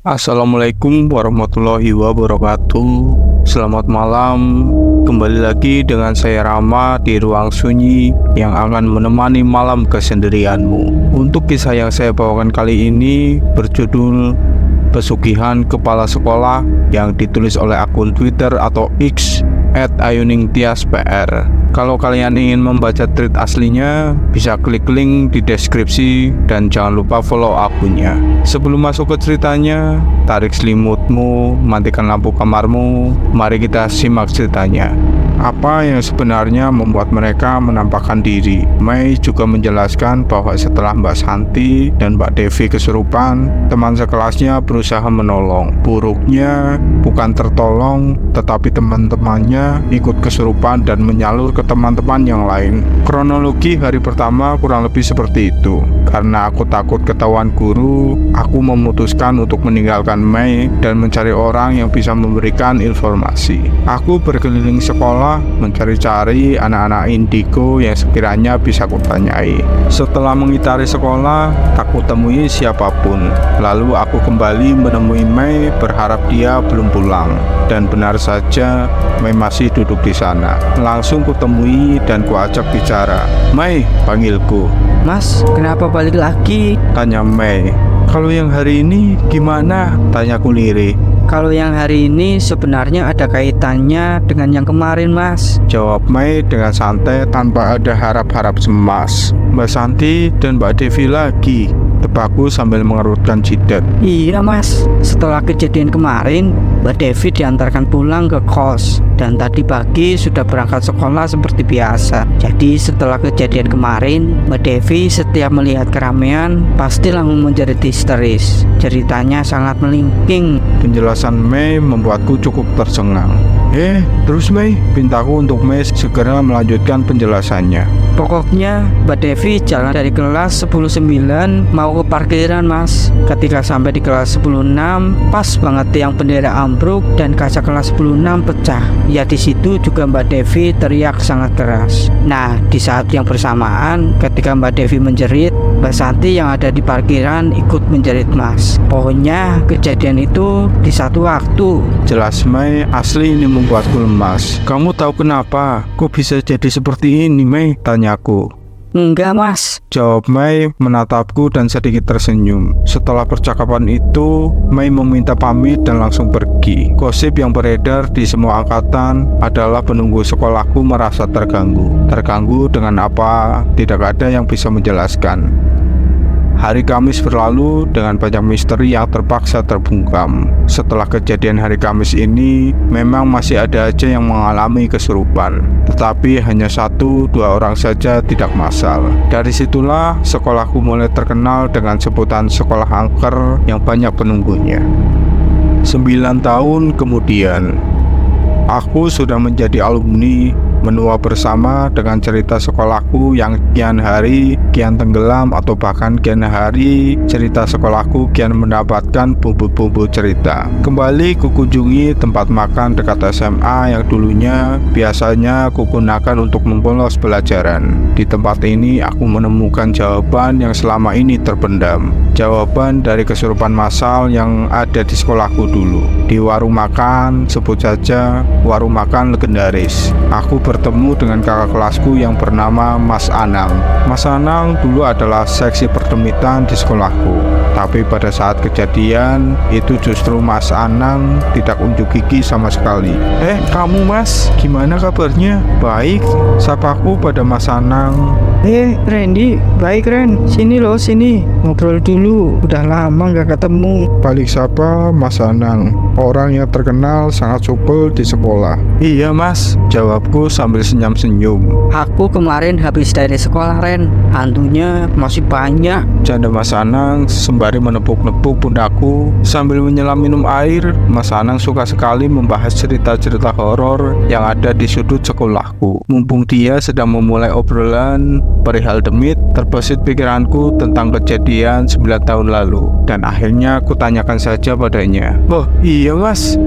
Assalamualaikum warahmatullahi wabarakatuh. Selamat malam. Kembali lagi dengan saya Rama di ruang sunyi yang akan menemani malam kesendirianmu. Untuk kisah yang saya bawakan kali ini berjudul Pesugihan Kepala Sekolah yang ditulis oleh akun Twitter atau X @ayuningtiaspr. Kalau kalian ingin membaca tweet aslinya, bisa klik link di deskripsi dan jangan lupa follow akunnya. Sebelum masuk ke ceritanya, tarik selimutmu, matikan lampu kamarmu. Mari kita simak ceritanya. Apa yang sebenarnya membuat mereka menampakkan diri? Mei juga menjelaskan bahwa setelah Mbak Santi dan Mbak Devi kesurupan, teman sekelasnya berusaha menolong. Buruknya bukan tertolong, tetapi teman-temannya ikut kesurupan dan menyalur ke teman-teman yang lain. Kronologi hari pertama kurang lebih seperti itu. Karena aku takut ketahuan guru, aku memutuskan untuk meninggalkan Mei dan mencari orang yang bisa memberikan informasi. Aku berkeliling sekolah mencari-cari anak-anak indigo yang sekiranya bisa kutanyai. Setelah mengitari sekolah, tak kutemui siapapun. Lalu aku kembali menemui Mei berharap dia belum pulang. Dan benar saja, Mei masih duduk di sana. Langsung kutemui dan kuajak bicara. "Mei," panggilku. "Mas, kenapa balik lagi?" Tanya Mei. "Kalau yang hari ini gimana?" Tanyaku lirik. "Kalau yang hari ini sebenarnya ada kaitannya dengan yang kemarin, Mas," jawab Mei dengan santai tanpa ada harap-harap cemas. "Mbak Santi dan Mbak Devi lagi," tebakku sambil mengerutkan jidat. "Iya, Mas. Setelah kejadian kemarin, Mbak Devi diantarkan pulang ke kos dan tadi pagi sudah berangkat sekolah seperti biasa. Jadi setelah kejadian kemarin, Mbak Devi setiap melihat keramaian pasti langsung menjerit histeris. Ceritanya sangat melingking." Penjelasan Mei membuatku cukup tercengang. Terus Mei?" Pintaku untuk Mei segera melanjutkan penjelasannya. "Pokoknya Mbak Devi jalan dari kelas 10.9 mau ke parkiran, Mas. Ketika sampai di kelas 10.6, pas banget tiang bendera ambruk dan kaca kelas 10.6 pecah. Ya di situ juga Mbak Devi teriak sangat keras. Nah, di saat yang bersamaan ketika Mbak Devi menjerit, Mbak Santi yang ada di parkiran ikut menjerit, Mas. Pokoknya kejadian itu di satu waktu." Jelas Mei, asli ini membuatku lemas. "Kamu tahu kenapa? Kok bisa jadi seperti ini, Mei?" tanyaku. "Enggak, Mas," jawab Mei menatapku dan sedikit tersenyum. Setelah percakapan itu, Mei meminta pamit dan langsung pergi. Gosip yang beredar di semua angkatan adalah penunggu sekolahku merasa terganggu. Terganggu dengan apa? Tidak ada yang bisa menjelaskan. Hari Kamis berlalu dengan banyak misteri yang terpaksa terbungkam. Setelah kejadian hari Kamis ini, memang masih ada aja yang mengalami kesurupan. Tetapi hanya 1-2 orang saja tidak masal. Dari situlah sekolahku mulai terkenal dengan sebutan sekolah angker yang banyak penunggunya. 9 tahun kemudian, aku sudah menjadi alumni, menua bersama dengan cerita sekolahku yang kian hari kian tenggelam, atau bahkan kian hari cerita sekolahku kian mendapatkan bumbu-bumbu cerita. Kembali kukunjungi tempat makan dekat SMA yang dulunya biasanya kugunakan untuk membolos pelajaran. Di tempat ini aku menemukan jawaban yang selama ini terpendam. Jawaban dari kesurupan massal yang ada di sekolahku dulu. Di warung makan, sebut saja warung makan legendaris, aku bertemu dengan kakak kelasku yang bernama Mas Anang. Mas Anang dulu adalah seksi perdemitan di sekolahku. Tapi pada saat kejadian itu justru Mas Anang tidak unjuk gigi sama sekali. "Kamu Mas, gimana kabarnya?" "Baik," sapaku pada Mas Anang. Randy, baik Ren. Sini loh, sini. Ngobrol dulu. Udah lama gak ketemu." Balik sapa Mas Anang, orang yang terkenal sangat supel di sekolah. "Iya Mas," jawabku sambil senyum-senyum. "Aku kemarin habis dari sekolah, Ren. Hantunya masih banyak." Canda Mas Anang sembari menepuk-nepuk pundakku sambil menyelam minum air. Mas Anang suka sekali membahas cerita-cerita horor yang ada di sudut sekolahku. Mumpung dia sedang memulai obrolan perihal demit, terbesit pikiranku tentang kejadian 9 tahun lalu. Dan akhirnya kutanyakan saja padanya. "Oh iya Mas,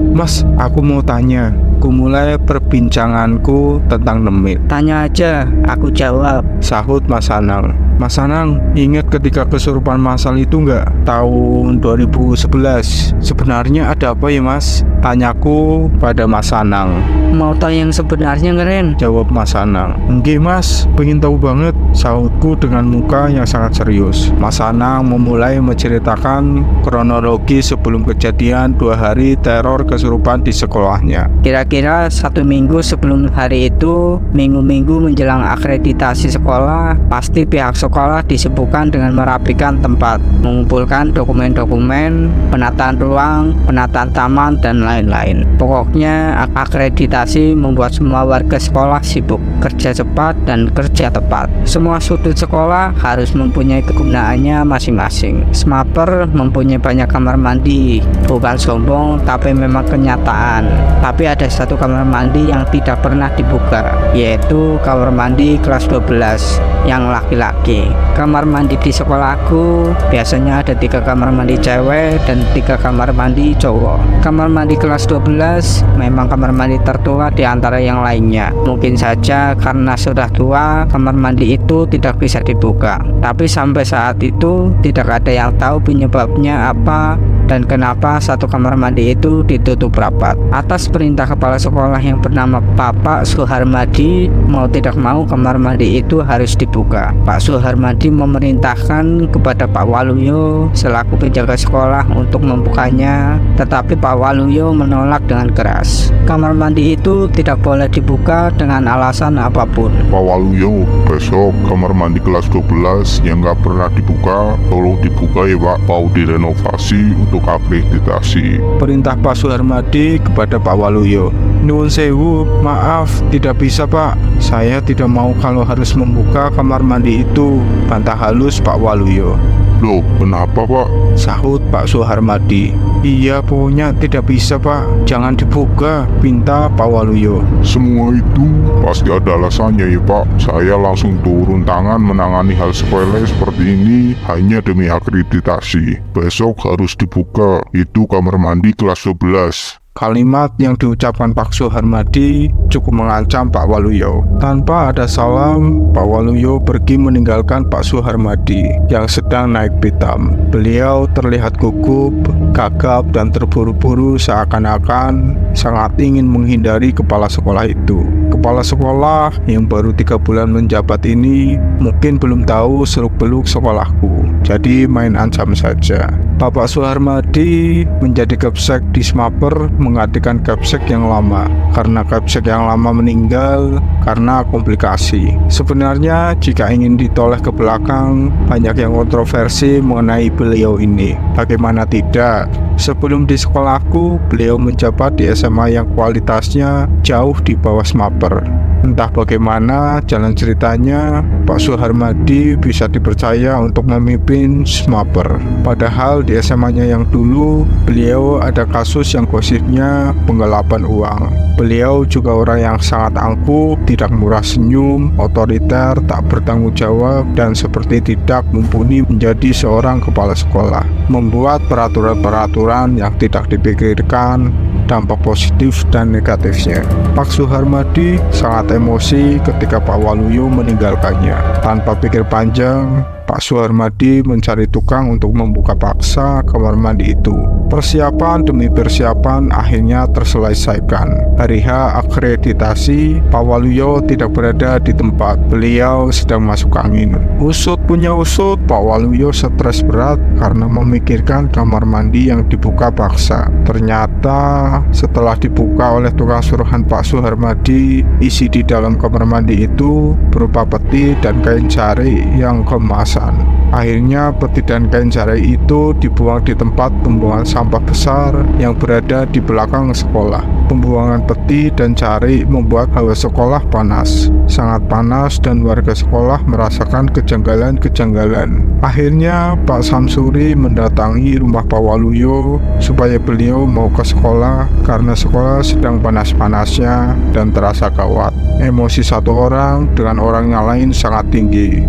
aku mau tanya." Kumulai perbincanganku tentang demit. "Tanya aja, aku jawab," sahut Mas Anang. Mas Anang, ingat ketika kesurupan masal itu nggak? Tahun 2011. Sebenarnya ada apa ya Mas? Tanyaku pada Mas Anang. Mau tahu yang sebenarnya ngeren? Jawab Mas Anang. Enggak Mas, pengen tahu banget, sahutku dengan muka yang sangat serius. Mas Anang memulai menceritakan kronologi sebelum kejadian 2 hari teror kesurupan di sekolahnya. Kira-kira 1 minggu sebelum hari itu, minggu-minggu menjelang akreditasi sekolah, pasti pihak sekolah disibukkan dengan merapikan tempat, mengumpulkan dokumen-dokumen, penataan ruang, penataan taman, dan lain-lain. Pokoknya akreditasi membuat semua warga sekolah sibuk, kerja cepat dan kerja tepat. Semua sudut sekolah harus mempunyai kegunaannya masing-masing. Smaper mempunyai banyak kamar mandi, bukan sombong tapi memang kenyataan. Tapi ada satu kamar mandi yang tidak pernah dibuka, yaitu kamar mandi kelas 12 yang laki-laki. Kamar mandi di sekolahku biasanya ada 3 kamar mandi cewek dan 3 kamar mandi cowok. Kamar mandi kelas 12 memang kamar mandi tertua di antara yang lainnya. Mungkin saja karena sudah tua, kamar mandi itu tidak bisa dibuka. Tapi sampai saat itu tidak ada yang tahu penyebabnya apa dan kenapa satu kamar mandi itu ditutup rapat. Atas perintah kepala sekolah yang bernama Bapak Suharmadi, mau tidak mau kamar mandi itu harus dibuka. Pak Suharmadi memerintahkan kepada Pak Waluyo selaku penjaga sekolah untuk membukanya, tetapi Pak Waluyo menolak dengan keras. Kamar mandi itu tidak boleh dibuka dengan alasan apapun. Pak Waluyo, besok kamar mandi kelas 12 yang nggak pernah dibuka, tolong dibuka ya Pak, mau direnovasi untuk akreditasi. Perintah Pak Suharmadi kepada Pak Waluyo. Nuwun sewu, maaf, tidak bisa Pak. Saya tidak mau kalau harus membuka kamar mandi itu, bantah halus Pak Waluyo. Loh, kenapa Pak? Sahut Pak Suharmadi. Iya, pokoknya tidak bisa Pak, jangan dibuka, pinta Pak Waluyo. Semua itu pasti ada alasannya ya Pak. Saya langsung turun tangan menangani hal sepele seperti ini hanya demi akreditasi. Besok harus dibuka, itu kamar mandi kelas 12. Kalimat yang diucapkan Pak Suharmadi cukup mengancam Pak Waluyo. Tanpa ada salam, Pak Waluyo pergi meninggalkan Pak Suharmadi yang sedang naik pitam. Beliau terlihat gugup, gagap, dan terburu-buru seakan-akan sangat ingin menghindari kepala sekolah itu. Kepala sekolah yang baru 3 bulan menjabat ini mungkin belum tahu seluk-beluk sekolahku, jadi main ancam saja. Bapak Suharmadi menjadi kapsek di Smaper menggantikan kapsek yang lama karena kapsek yang lama meninggal karena komplikasi. Sebenarnya jika ingin ditoleh ke belakang, banyak yang kontroversi mengenai beliau ini. Bagaimana tidak? Sebelum di sekolahku, beliau menjabat di SMA yang kualitasnya jauh di bawah Smaper. Entah bagaimana jalan ceritanya, Pak Suharmadi bisa dipercaya untuk memimpin Smaper. Padahal di SMA-nya yang dulu, beliau ada kasus yang gosipnya penggelapan uang. Beliau juga orang yang sangat angkuh, tidak murah senyum, otoriter, tak bertanggung jawab, dan seperti tidak mumpuni menjadi seorang kepala sekolah. Membuat peraturan-peraturan yang tidak dipikirkan, dampak positif dan negatifnya. Pak Suharmadi sangat emosi ketika Pak Waluyo meninggalkannya. Tanpa pikir panjang, Pak Suharmadi mencari tukang untuk membuka paksa kamar mandi itu. Persiapan demi persiapan akhirnya terselesaikan. Hari H akreditasi, Pak Waluyo tidak berada di tempat. Beliau sedang masuk angin. Usut punya usut, Pak Waluyo stres berat karena memikirkan kamar mandi yang dibuka paksa. Ternyata setelah dibuka oleh tukang suruhan Pak Suharmadi, isi di dalam kamar mandi itu berupa peti dan kain jari yang kemasan. Akhirnya peti dan kain jari itu dibuang di tempat pembuangan sampah besar yang berada di belakang sekolah. Pembuangan peti dan jari membuat hawa sekolah panas, sangat panas, dan warga sekolah merasakan kejanggalan-kejanggalan. Akhirnya Pak Samsuri mendatangi rumah Pak Waluyo supaya beliau mau ke sekolah karena sekolah sedang panas-panasnya dan terasa gawat. Emosi satu orang dengan orang yang lain sangat tinggi.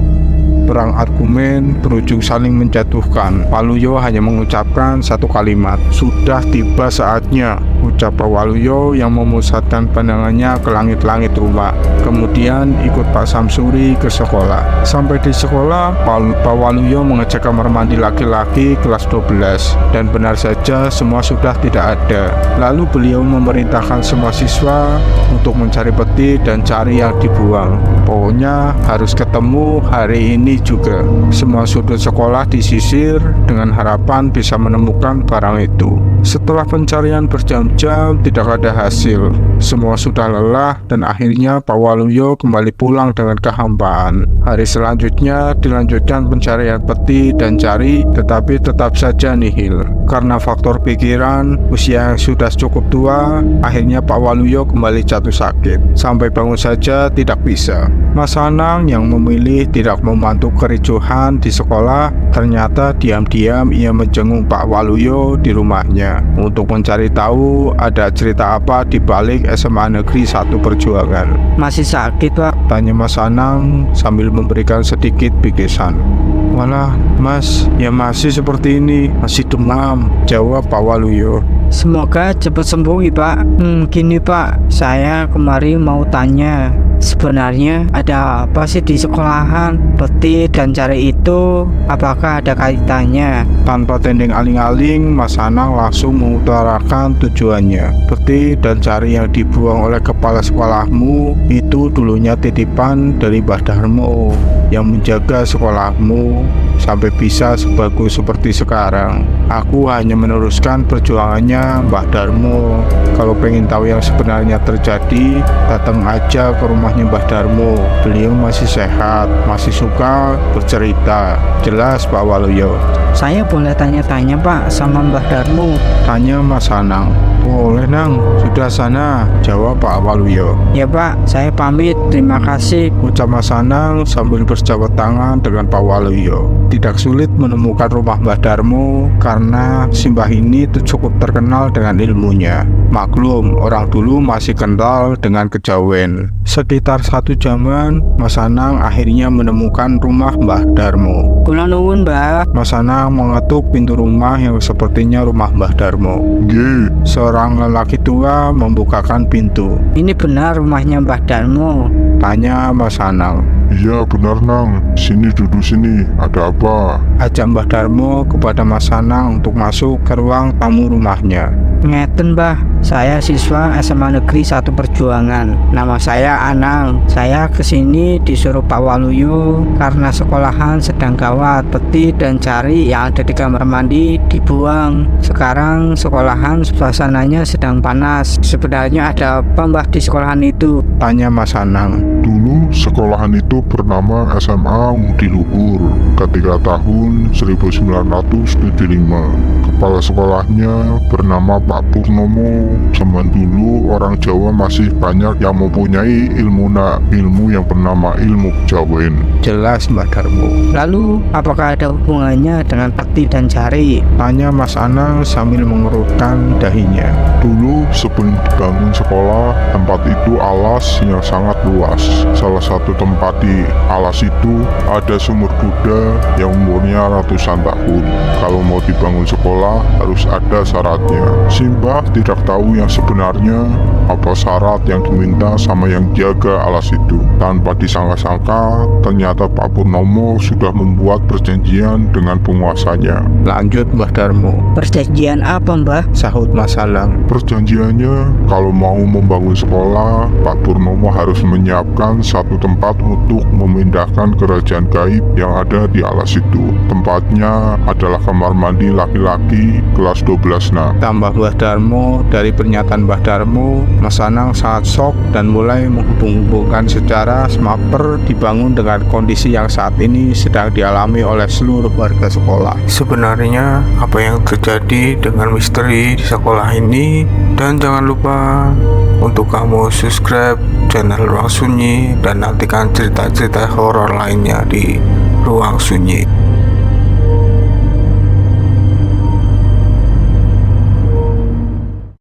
Perang argumen berujung saling menjatuhkan. Waluyo hanya mengucapkan satu kalimat, "Sudah tiba saatnya," ucap Pak Waluyo yang memusatkan pandangannya ke langit-langit rumah. Kemudian ikut Pak Samsuri ke sekolah. Sampai di sekolah, Pak Waluyo mengecek kamar mandi laki-laki kelas 12 dan benar saja semua sudah tidak ada. Lalu beliau memerintahkan semua siswa untuk mencari peti dan cari yang dibuang. Pokoknya harus ketemu hari ini juga. Semua sudut sekolah disisir dengan harapan bisa menemukan barang itu. Setelah pencarian berjam-jam tidak ada hasil. Semua sudah lelah dan akhirnya Pak Waluyo kembali pulang dengan kehampaan. Hari selanjutnya dilanjutkan pencarian peti dan cari, tetapi tetap saja nihil. Karena faktor pikiran, usia yang sudah cukup tua, akhirnya Pak Waluyo kembali jatuh sakit. Sampai bangun saja tidak bisa. Mas Anang yang memilih tidak membantu kericuhan di sekolah, ternyata diam-diam ia menjenguk Pak Waluyo di rumahnya untuk mencari tahu ada cerita apa di balik SMA Negeri 1 Perjuangan. Masih sakit, Pak? Tanya Mas Anang sambil memberikan sedikit bingkisan. "Walah, Mas, ya masih seperti ini, masih demam," jawab Pak Waluyo. Semoga cepat sembuh ya, Pak. Gini Pak, saya kemarin mau tanya, sebenarnya ada apa sih di sekolahan? Peti dan cari itu apakah ada kaitannya? Tanpa tendeng aling-aling, Mas Anang langsung mengutarakan tujuannya. Peti dan cari yang dibuang oleh kepala sekolahmu itu dulunya titipan dari Mbah Darmo yang menjaga sekolahmu sampai bisa sebagus seperti sekarang. Aku hanya meneruskan perjuangannya Mbah Darmo. Kalau pengen tahu yang sebenarnya terjadi, datang aja ke rumahnya Mbah Darmo. Beliau masih sehat, masih suka bercerita. Jelas Pak Waluyo. Saya boleh tanya-tanya Pak sama Mbah Darmo? Tanya Mas Anang. Boleh Nang, sudah sana, jawab Pak Waluyo. Ya Pak, saya pamit, terima kasih, ucap Mas Anang sambil berjabat tangan dengan Pak Waluyo. Tidak sulit menemukan rumah Mbah Darmo karena Simbah ini cukup terkenal dengan ilmunya. Maklum, orang dulu masih kental dengan kejawen. Sekitar 1 jaman, Mas Anang akhirnya menemukan rumah Mbah Darmo. Kula nuwun Mbah. Mas Anang mengetuk pintu rumah yang sepertinya rumah Mbah Darmo. Nggih, Seorang lelaki tua membukakan pintu. Ini benar rumahnya Mbah Darmo? Tanya Mas Anang. iya benar Nang, sini duduk sini, ada apa? Ajak Mbah Darmo kepada Mas Anang untuk masuk ke ruang tamu rumahnya. Ngeten Mbah, saya siswa SMA Negeri 1 Perjuangan. Nama saya Anang. Saya kesini disuruh Pak Waluyo karena sekolahan sedang gawat. Peti dan cari yang ada di kamar mandi dibuang. Sekarang sekolahan suasananya sedang panas. Sebenarnya ada apa Mbah di sekolahan itu? Tanya Mas Anang. Dulu sekolahan itu bernama SMA Ngudi Luhur ketika tahun 1975. Kepala sekolahnya bernama Pak Purnomo. Zaman dulu orang Jawa masih banyak yang mempunyai ilmu yang bernama ilmu kejawen. Jelas Mbah Darmo. Lalu apakah ada hubungannya dengan peti dan cari? Tanya Mas Anang sambil mengerutkan dahinya. Dulu sebelum dibangun sekolah, tempat itu alas yang sangat luas. Salah satu tempat di alas itu ada sumur Buddha yang umurnya ratusan tahun. Kalau mau dibangun sekolah harus ada syaratnya. Simbah tidak tahu yang sebenarnya apa syarat yang diminta sama yang jaga alas itu. Tanpa disangka-sangka, ternyata Pak Purnomo sudah membuat perjanjian dengan penguasanya. Lanjut Mbah Darmo. Perjanjian apa Mbah? Sahut Mas Anang. Perjanjiannya, kalau mau membangun sekolah, Pak Purnomo harus menyiapkan satu tempat untuk memindahkan kerajaan gaib yang ada di alas itu. Tempatnya adalah kamar mandi laki-laki kelas 12 Nah. Tambah Mbah Darmo. Dari pernyataan Mbah Darmo, Mas Anang sangat shock dan mulai menghubung-hubungkan secara semaper dibangun dengan kondisi yang saat ini sedang dialami oleh seluruh warga sekolah. Sebenarnya apa yang terjadi dengan misteri di sekolah ini? Dan jangan lupa untuk kamu subscribe channel Ruang Sunyi dan nantikan cerita-cerita horor lainnya di Ruang Sunyi.